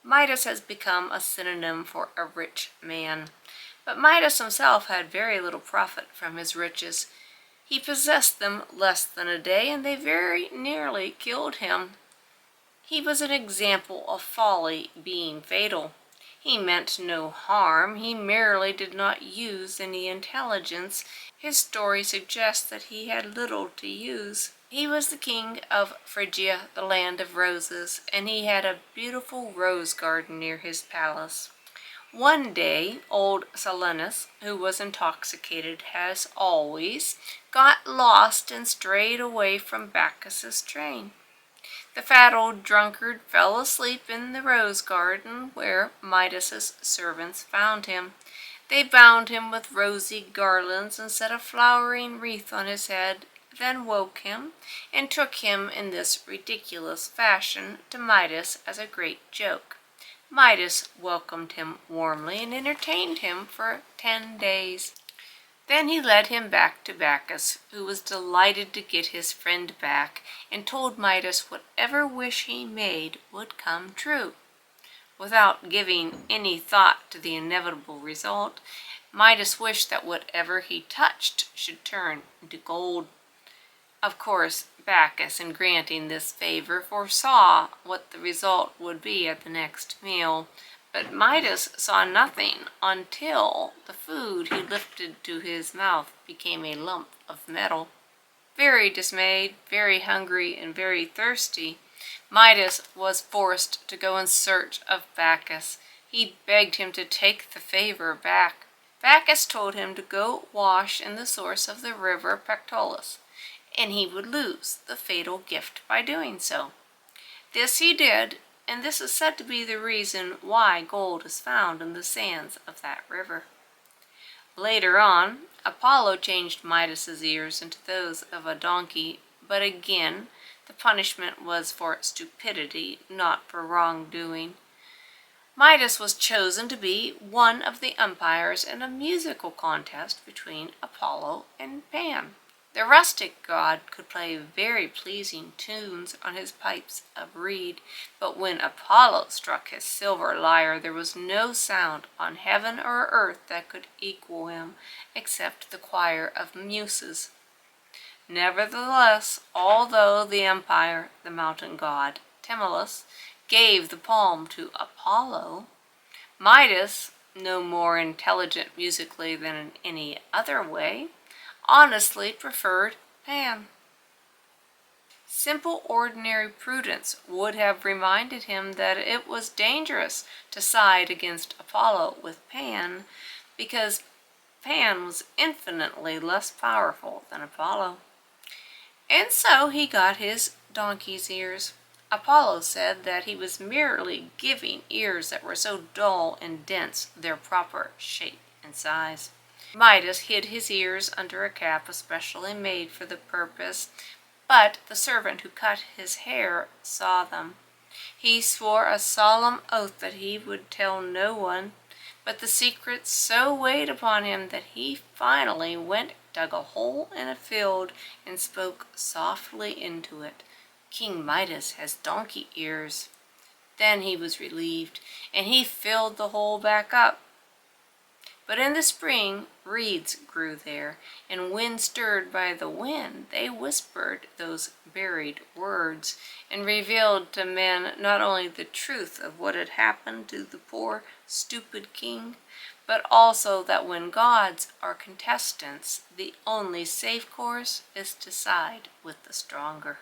Midas has become a synonym for a rich man. But Midas himself had very little profit from his riches. He possessed them less than a day, and they very nearly killed him. He was an example of folly being fatal. He meant no harm, he merely did not use any intelligence. His story suggests that he had little to use. He was the king of Phrygia, the land of roses, and he had a beautiful rose garden near his palace. One day, old Silenus, who was intoxicated as always, got lost and strayed away from Bacchus's train. The fat old drunkard fell asleep in the rose garden where Midas's servants found him. They bound him with rosy garlands and set a flowering wreath on his head, then woke him and took him in this ridiculous fashion to Midas as a great joke. Midas welcomed him warmly and entertained him for 10 days. Then he led him back to Bacchus, who was delighted to get his friend back, and told Midas whatever wish he made would come true. Without giving any thought to the inevitable result, Midas wished that whatever he touched should turn into gold. Of course, Bacchus, in granting this favor, foresaw what the result would be at the next meal. But Midas saw nothing until the food he lifted to his mouth became a lump of metal. Very dismayed, very hungry, and very thirsty, Midas was forced to go in search of Bacchus. He begged him to take the favor back. Bacchus told him to go wash in the source of the river Pactolus, and he would lose the fatal gift by doing so. This he did, and this is said to be the reason why gold is found in the sands of that river. Later on, Apollo changed Midas's ears into those of a donkey, but again the punishment was for stupidity, not for wrongdoing. Midas was chosen to be one of the umpires in a musical contest between Apollo and Pan. The rustic god could play very pleasing tunes on his pipes of reed, but when Apollo struck his silver lyre, there was no sound on heaven or earth that could equal him, except the choir of muses. Nevertheless, although the umpire, the mountain god, Timolus, gave the palm to Apollo, Midas, no more intelligent musically than in any other way, honestly preferred Pan. Simple ordinary prudence would have reminded him that it was dangerous to side against Apollo with Pan, because Pan was infinitely less powerful than Apollo. And so he got his donkey's ears. Apollo said that he was merely giving ears that were so dull and dense their proper shape and size. Midas hid his ears under a cap especially made for the purpose, but the servant who cut his hair saw them. He swore a solemn oath that he would tell no one, but the secret so weighed upon him that he finally went, dug a hole in a field, and spoke softly into it. "King Midas has donkey ears." Then he was relieved, and he filled the hole back up. But in the spring, reeds grew there, and when stirred by the wind, they whispered those buried words, and revealed to men not only the truth of what had happened to the poor, stupid king, but also that when gods are contestants, the only safe course is to side with the stronger.